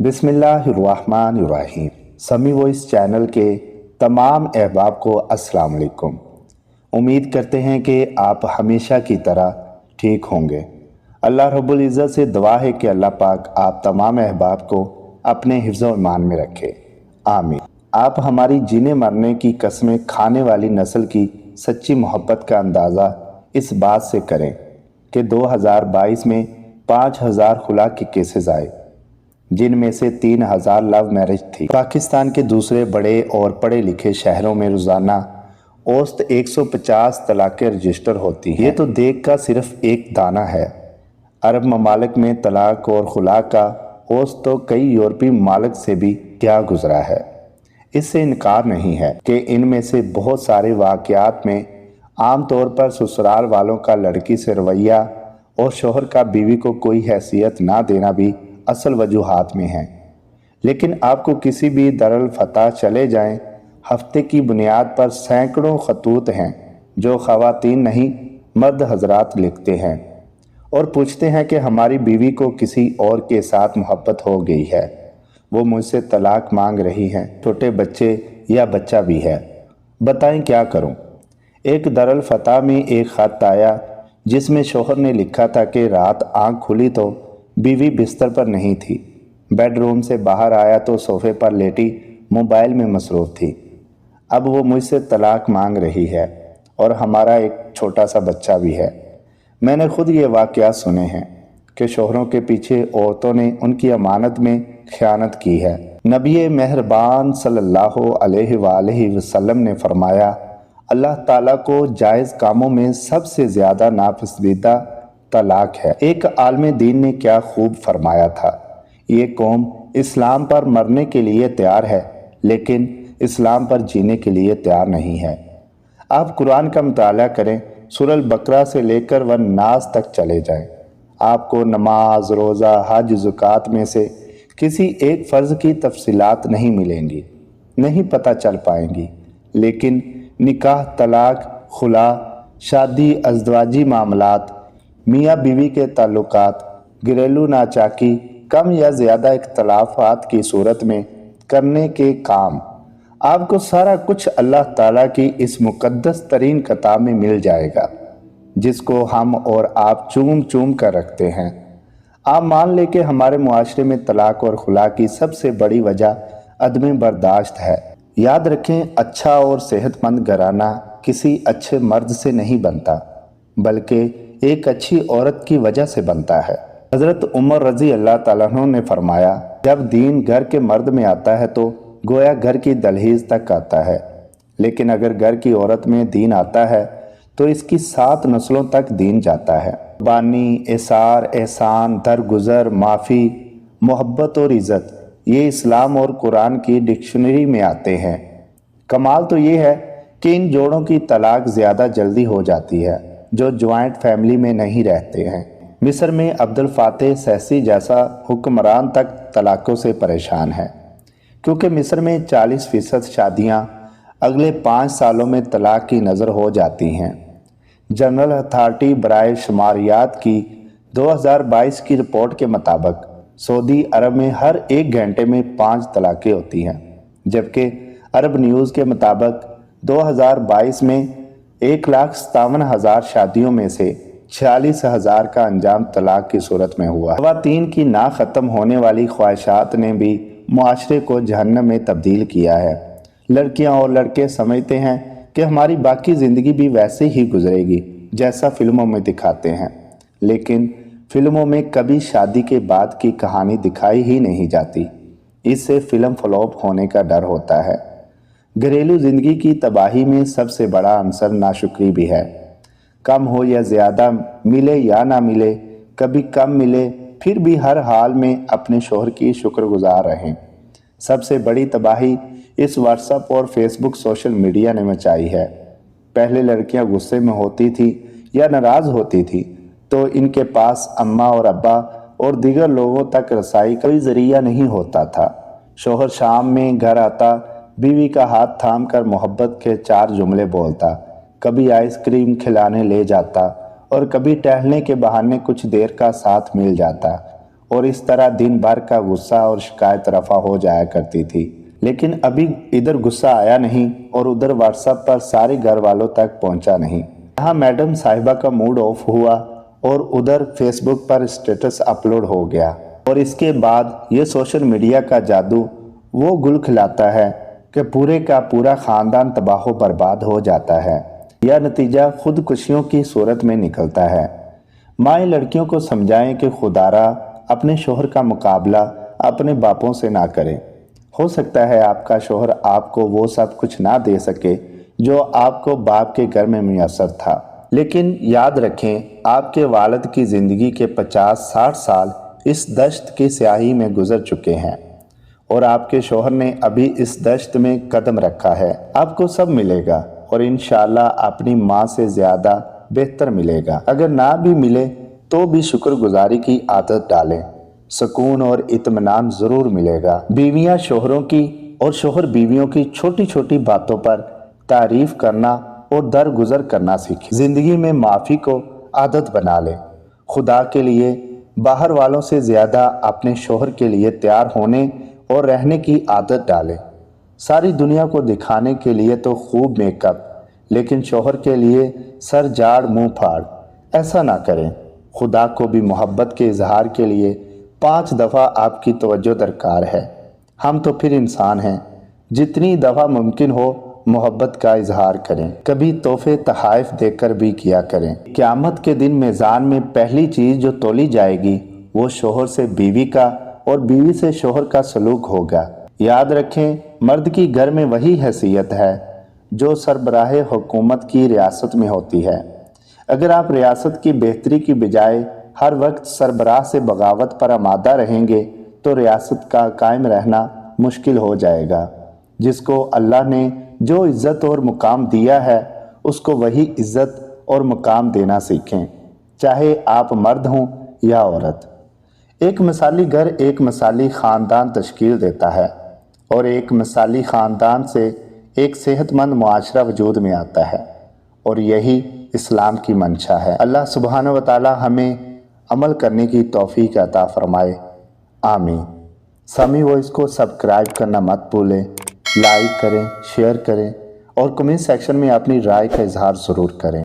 बिस्मिल्लाहिर्रहमानिर्रहीम। समी voice channel के तमाम अहबाब को अस्सलाम वालेकुम। उम्मीद करते हैं कि आप हमेशा की तरह ठीक होंगे। अल्लाह रब्बुल इज़्ज़त से दुआ है कि अल्लाह पाक आप तमाम अहबाब को अपने हिफ्ज़ व ईमान में रखे, आमीन। आप हमारी जीने मरने की कस्में खाने वाली नस्ल की सच्ची मोहब्बत का अंदाज़ा इस बात से करें कि 2022 में 5000 खुला के केसेस आए, जिनमें से 3000 लव मैरिज थी। पाकिस्तान के दूसरे बड़े और पढ़े लिखे शहरों में रोज़ाना औसत 150 तलाक़ें रजिस्टर होती हैं। ये तो देख का सिर्फ एक दाना है। अरब ममालिक में तलाक और खुला का औसत तो कई यूरोपीय ममालिक से भी क्या गुजरा है। इससे इनकार नहीं है कि इनमें से बहुत सारे वाक़यात में आम तौर पर ससुराल वालों का लड़की से रवैया और शोहर का बीवी को कोई हैसियत ना देना भी असल वजूहात में हैं। लेकिन आपको किसी भी दरअल फतह चले जाएं, हफ्ते की बुनियाद पर सैकड़ों खतूत हैं जो ख़वातीन नहीं मर्द हजरात लिखते हैं और पूछते हैं कि हमारी बीवी को किसी और के साथ मोहब्बत हो गई है, वो मुझसे तलाक मांग रही हैं, छोटे बच्चे या बच्चा भी है, बताएं क्या करूं। एक दरअल फतह में एक ख़त आया जिसमें शोहर ने लिखा था कि रात आँख खुली तो बीवी बिस्तर पर नहीं थी, बेडरूम से बाहर आया तो सोफे पर लेटी मोबाइल में मसरूफ़ थी। अब वो मुझसे तलाक मांग रही है और हमारा एक छोटा सा बच्चा भी है। मैंने खुद ये वाक़या सुने हैं कि शोहरों के पीछे औरतों ने उनकी अमानत में ख़यानत की है। नबी मेहरबान सल्लल्लाहु अलैहि वसल्लम ने फरमाया, अल्लाह ताला को जायज़ कामों में सबसे ज़्यादा नापसंदीदा तलाक है। एक आलिम दीन ने क्या खूब फरमाया था, ये कौम इस्लाम पर मरने के लिए तैयार है लेकिन इस्लाम पर जीने के लिए तैयार नहीं है। आप कुरान का मुताला करें, सूरह बकरा से लेकर व नास तक चले जाएं, आपको नमाज, रोज़ा, हज, ज़कात में से किसी एक फ़र्ज़ की तफसीलात नहीं मिलेंगी, नहीं पता चल पाएंगी। लेकिन निकाह, तलाक, खुला, शादी, अज़दवाजी मामलात, मियाँ बीवी के ताल्लुकात, घरेलू नाचाकी, कम या ज़्यादा इख्तलाफात की सूरत में करने के काम, आपको सारा कुछ अल्लाह ताला की इस मुक़द्दस तरीन किताब में मिल जाएगा जिसको हम और आप चूम चूम कर रखते हैं। आप मान लें कि हमारे मुआशरे में तलाक और खुला की सबसे बड़ी वजह अदम बर्दाश्त है। याद रखें, अच्छा और सेहतमंद घराना किसी अच्छे मर्द से नहीं बनता बल्कि एक अच्छी औरत की वजह से बनता है। हज़रत उमर रज़ी अल्लाह ताला अन्हु ने फरमाया, जब दीन घर के मर्द में आता है तो गोया घर की दहलीज तक आता है, लेकिन अगर घर की औरत में दीन आता है तो इसकी 7 नस्लों तक दीन जाता है। बानी, एसार, एहसान, दरगुजर, माफ़ी, मोहब्बत और इज़्ज़त, ये इस्लाम और कुरान की डिक्शनरी में आते हैं। कमाल तो ये है कि इन जोड़ों की तलाक ज़्यादा जल्दी हो जाती है जो जॉइंट फैमिली में नहीं रहते हैं। मिस्र में अब्दुल फातेह सैसी जैसा हुक्मरान तक तलाक़ों से परेशान है क्योंकि मिस्र में 40% शादियाँ अगले 5 सालों में तलाक की नज़र हो जाती हैं। जनरल अथॉरिटी बराए शुमारियात की 2022 की रिपोर्ट के मुताबिक सऊदी अरब में हर 1 घंटे में 5 तलाक़ें होती हैं, जबकि अरब न्यूज़ के मुताबिक 2022 में 1,57,000 शादियों में से 46,000 का अंजाम तलाक की सूरत में हुआ। ख़वातीन की ना ख़त्म होने वाली ख्वाहिशात ने भी मुआशरे को जहन्नम में तब्दील किया है। लड़कियां और लड़के समझते हैं कि हमारी बाकी ज़िंदगी भी वैसे ही गुजरेगी जैसा फिल्मों में दिखाते हैं, लेकिन फिल्मों में कभी शादी के बाद की कहानी दिखाई ही नहीं जाती। इससे फिल्म फ्लॉप होने का डर होता है। घरेलू ज़िंदगी की तबाही में सबसे बड़ा अंसर नाशुक्री भी है। कम हो या ज़्यादा, मिले या ना मिले, कभी कम मिले, फिर भी हर हाल में अपने शोहर की शुक्रगुजार रहें। सबसे बड़ी तबाही इस व्हाट्सएप और फेसबुक सोशल मीडिया ने मचाई है। पहले लड़कियां गुस्से में होती थी या नाराज़ होती थी तो इनके पास अम्मा और अब्बा और दीगर लोगों तक रसाई का कोई ज़रिया नहीं होता था। शोहर शाम में घर आता, बीवी का हाथ थाम कर मोहब्बत के 4 जुमले बोलता, कभी आइसक्रीम खिलाने ले जाता और कभी टहलने के बहाने कुछ देर का साथ मिल जाता और इस तरह दिन भर का गुस्सा और शिकायत रफा हो जाया करती थी। लेकिन अभी इधर गुस्सा आया नहीं और उधर व्हाट्सएप पर सारे घर वालों तक पहुंचा नहीं। यहाँ मैडम साहिबा का मूड ऑफ हुआ और उधर फेसबुक पर स्टेटस अपलोड हो गया और इसके बाद ये सोशल मीडिया का जादू वो गुल खिलाता है कि पूरे का पूरा खानदान तबाह बर्बाद हो जाता है। यह नतीजा खुदकुशियों की सूरत में निकलता है। माएँ लड़कियों को समझाएं कि खुदारा अपने शोहर का मुकाबला अपने बापों से ना करें। हो सकता है आपका शोहर आपको वो सब कुछ ना दे सके जो आपको बाप के घर में मुयस्सर था, लेकिन याद रखें आपके वालिद की ज़िंदगी के 50-60 साल इस दश्त की स्याही में गुजर चुके हैं और आपके शोहर ने अभी इस दश्त में कदम रखा है। आपको सब मिलेगा और इंशाअल्लाह अपनी माँ से ज़्यादा बेहतर मिलेगा। अगर ना भी मिले तो भी शुक्रगुजारी की आदत डालें, सुकून और इत्मीनान ज़रूर मिलेगा। बीवियाँ शोहरों की और शोहर बीवियों की छोटी छोटी बातों पर तारीफ़ करना और दरगुजर करना सीखें। ज़िंदगी में माफ़ी को आदत बना लें। खुदा के लिए बाहर वालों से ज़्यादा अपने शोहर के लिए तैयार होने और रहने की आदत डालें। सारी दुनिया को दिखाने के लिए तो खूब मेकअप, लेकिन शोहर के लिए सर जाड़ मुंह फाड़, ऐसा ना करें। खुदा को भी मोहब्बत के इजहार के लिए 5 दफ़ा आपकी तवज्जो दरकार है। हम तो फिर इंसान हैं, जितनी दफ़ा मुमकिन हो मोहब्बत का इजहार करें। कभी तोहफे तहाइफ देकर भी किया करें। क़यामत के दिन मीज़ान में पहली चीज़ जो तोली जाएगी वो शोहर से बीवी का और बीवी से शोहर का सलूक होगा। याद रखें, मर्द की घर में वही हैसियत है जो सरबराह हुकूमत की रियासत में होती है। अगर आप रियासत की बेहतरी की बजाय हर वक्त सरबराह से बगावत पर आमादा रहेंगे तो रियासत का कायम रहना मुश्किल हो जाएगा। जिसको अल्लाह ने जो इज़्ज़त और मुकाम दिया है उसको वही इज़्ज़त और मुकाम देना सीखें, चाहे आप मर्द हों या औरत। एक मिसाली घर एक मिसाली ख़ानदान तश्कील देता है और एक मिसाली ख़ानदान से एक सेहतमंद मुआशरा वजूद में आता है और यही इस्लाम की मंशा है। अल्लाह सुब्हानहू व तआला हमें अमल करने की तौफीक अता फरमाए, आमीन। सामी वॉइस को सब्सक्राइब करना मत भूलें, लाइक करें, शेयर करें और कमेंट सेक्शन में अपनी राय का इजहार ज़रूर करें।